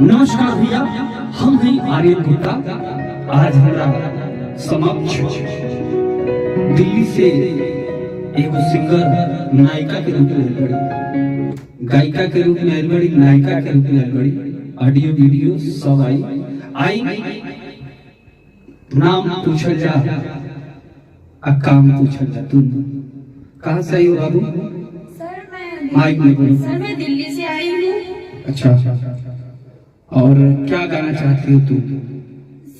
नमस्कार भैया, हम हैं आर्यन गुप्ता। आज हमारा समक्ष दिल्ली से एक सिंगर नायिका के रूप में आइल बड़ी, गायिका के रूप में आइल बड़ी, नायिका के रूप में आइल बड़ी। ऑडियो वीडियो सब आई नाम पूछल जा आ काम पूछल जा। तुम कहाँ से आई हो बाबू? सर मैं दिल्ली से आई हूँ। अच्छा, और क्या गाना चाहती हो तुम?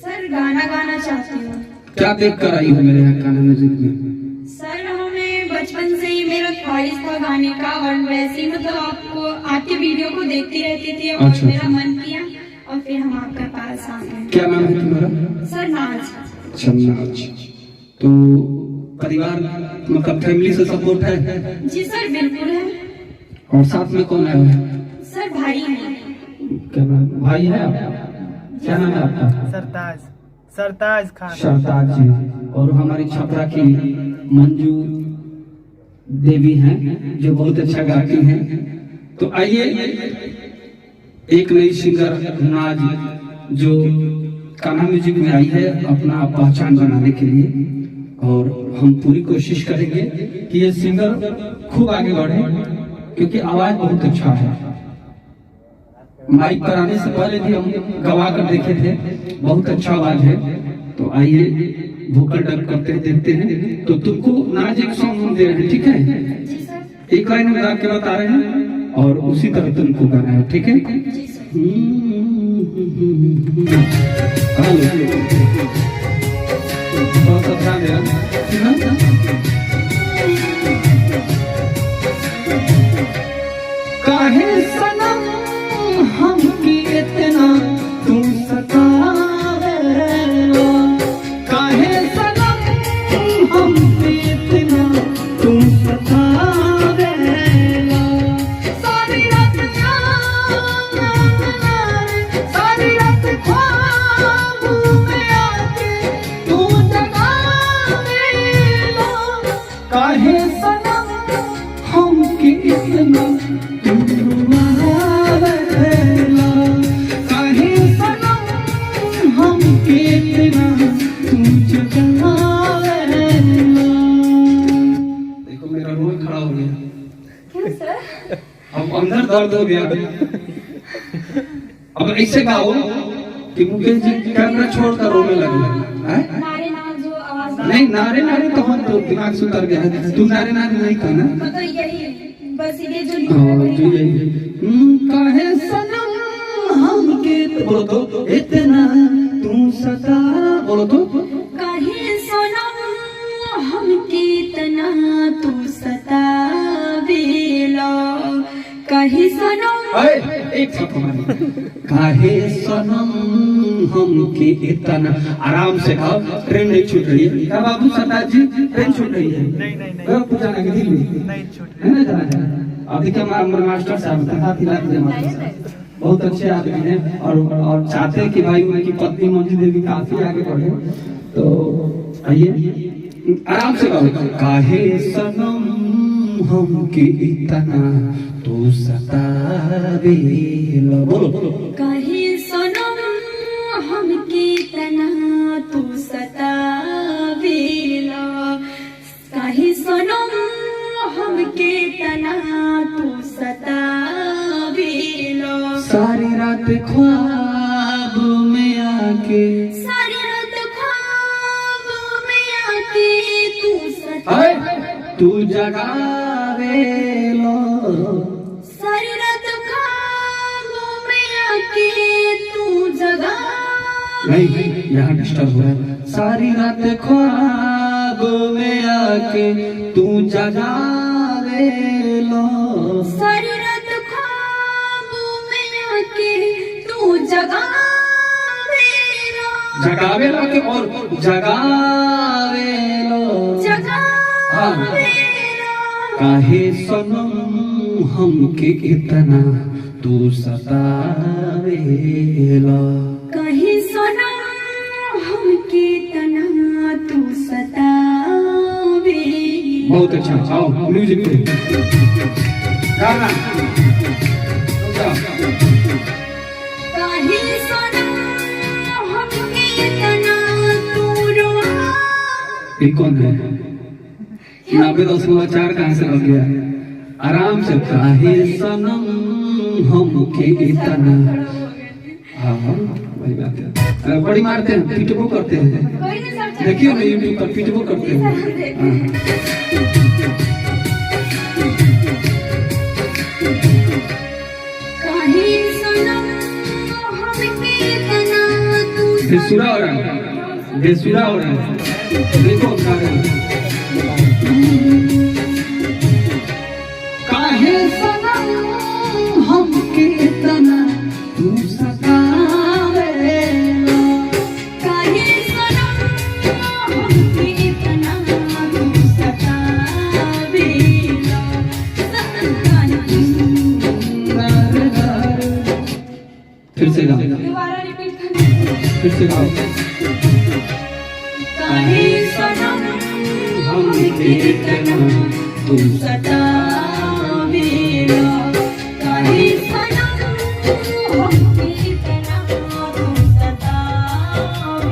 सर गाना गाना चाहती हूँ। क्या देख कर आई हो मेरे यहाँ गाना म्यूजिक में? सर हमें बचपन से ही मेरा ख्वाहिश था गाने का, और वैसे ही मतलब आपको आपके वीडियो को देखती रहती थी और अच्छा, मेरा मन किया और फिर हम आपके पास आ गए। क्या नाम है तुम्हारा? सर नाज। अच्छा, नाज। तो परिवार मतलब फैमिली से सपोर्ट है? जी सर बिल्कुल है। और साथ में कौन आया है? सर भाई है। क्या नाम भाई है आपका? क्या नाम है आपका? सरताज खान। सरताज जी। और हमारी छपरा की मंजू देवी हैं जो बहुत अच्छा गाती हैं। तो आइए एक नई सिंगर नाज जो गाना म्यूजिक में आई है अपना पहचान बनाने के लिए, और हम पूरी कोशिश करेंगे कि ये सिंगर खूब आगे बढ़े क्योंकि आवाज बहुत अच्छा है। माइक पर आने से पहले भी हम गवा कर देखे थे, बहुत अच्छा आवाज है। तो आइए वोकल डब करते देखते हैं। तो तुमको नाज एक सॉन्ग हम दे रहे हैं, ठीक है? जी सर। एक लाइन में गा के बता रहे हैं और उसी तरह तुमको गाना है, ठीक है? जी सर। बहुत अच्छा है। काहे सनम हमकी इतना तू सतावेला, काहे सनम हमकी इतना तू सतावेला। सारी रात ख्वाब में आके तू जगावेला, काहे सनम हमकी इतना देखो मेरा रोल खड़ा हो गया। क्यों सर? अब अंदर दर्द हो गया। अब ऐसे गाओ कि मुकेश जी कैमरा छोड़कर रोने लगे। नारे ना जो आवाज नहीं, नारे नारे तो हम तो दिमाग से उतर गया। तू नारे नारे नहीं कहना। मतलब यही बस ये जो जो यही काहे सनम हमके बोलो तो इतना तू सता, बोलो तो काहे सनम हमके इतना तू सतावेला, काहे सनम। एक साथ हमारी काहे सनम हमके इतना। आराम से खाओ, ट्रेन नहीं छूट रही है क्या बाबू? सरदार जी ट्रेन छूट रही है? नहीं। आपको जाना है दिल्ली? नहीं छूट है ना, जाना है। अब देखिए हमारे मास्टर साहब बहुत अच्छे आदमी हैं और चाहते हैं कि भाई उनकी पत्नी मंजू देवी काफी आगे बढ़े। तो आइए आराम से गाओ। काहे सनम हमके इतना तू सतावेला, बोलो काहे सनम हमके इतना तू सतावेला, काहे सनम हमके इतना तू सतावेला। सारी रात ख्वाब में आके, सारी रात ख्वाब में आके तू तू जगावेला। सारी रात ख्वाब में आके तू जगा। नहीं, यहाँ डिस्टर्ब हो रहा है। सारी रात ख्वाब में आके तू जगावेला, सारी रात ख्वाब में आके तू जगावेला, जगावेला के और जगावेला। जगावेला। काहे सनम हमके इतना तू सतावेला, काहे सनम हमके इतना तू सतावेला। बहुत अच्छा। आओ म्यूजिक पे गाना। काहे सनम हमके इतना तू रोआ। ये कौन है? 90.4 कहाँ से लग गया? आराम से। काहे सनम हमके इतना। हाँ वही बात है। बड़ी मारते हैं, पिटबो करते हैं। कोई नहीं सर, देखिए ना यूट्यूब पर पिटबो करते हैं। काहे सनम हमके इतना तू बेसुरा हो रहा है, बेसुरा हो रहा है। देखो सारे काहे सनम हमके इतना तू सतावेला। काहे सनम हमके इतना तू सतावेला। फिर से गाओ, दोबारा रिपीट करना। फिर से गाओ। काहे सनम हमके इतना तू सतावेला। काहे सनम हमके इतना तू सतावेला।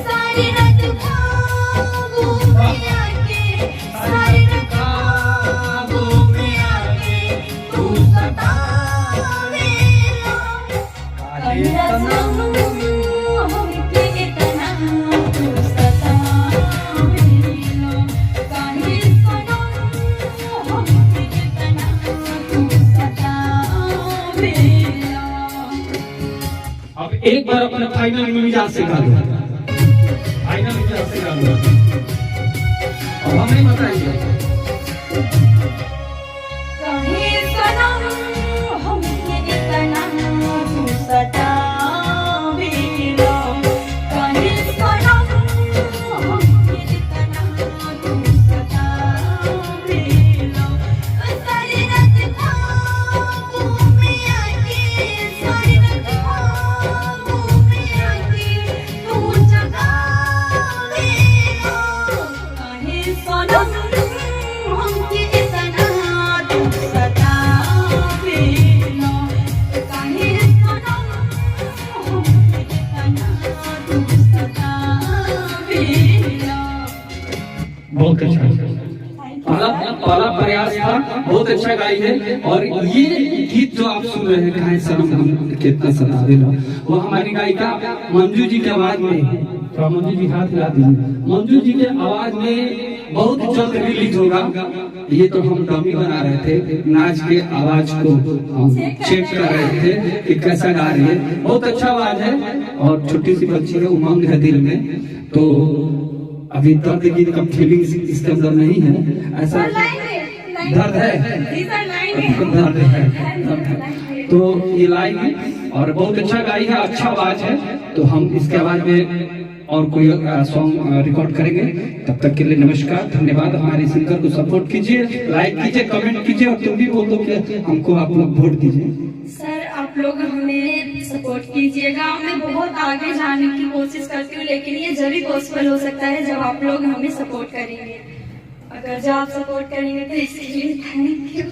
सारी रात ख्वाबों में आके, सारी रात ख्वाबों में आके तू सतावेला। काहे सनम हमके इतना तू सतावेला। काहे सनम हमके इतना तू सतावेला। अब एक बार अपने फाइनल में मिजाज से गा दो, फाइनल मिजाज से गा दो। अब हमें बताइए काहे सनम हमके इतना तू सतावेला। काहे सनम हमके इतना तू सतावेला। सारी रात ख्वाबों में आके, सारी रात ख्वाबों में आके तू जगावेला। काहे सनम हमके इतना तू सतावेला। काहे सनम हमके इतना तू सतावेला। बहुत अच्छा। पहला प्रयास था, बहुत अच्छा गाई है। और ये गीत जो आप सुन रहे हैं काहे सनम हम कितना सतावेला, वो हमारी गायिका मंजू जी की आवाज में। तो मंजू जी हाथ हिला दीजिए। मंजू जी के आवाज में बहुत जल्द रिलीज होगा। ये तो हम डमी बना रहे थे, नाच के आवाज को हम चेक कर रहे थे कि कैसा गा रही है। बहुत अच्छा आवाज है और छोटी सी बच्ची है, उमंग है दिल में। तो अभी दर्द की कम फीलिंग्स इसके अंदर नहीं है, ऐसा दर्द है, दर्द है। तो ये लाइन है और बहुत अच्छा गाई है, अच्छा आवाज है। तो हम इसके आवाज में और कोई सॉन्ग रिकॉर्ड करेंगे। तब तक के लिए नमस्कार, धन्यवाद। हमारे सिंगर को सपोर्ट कीजिए, लाइक कीजिए, कमेंट कीजिए और तुम भी बोल दो कि हमको आप लोग वोट दीजिए। सर आप लोग हमें सपोर्ट कीजिएगा। मैं बहुत आगे जाने की कोशिश करती हूँ, लेकिन ये जब भी पॉसिबल हो सकता है जब आप लोग हमें सपोर्ट करेंगे। अगर जो आप सपोर्ट करेंगे तो इसके लिए थैंक यू।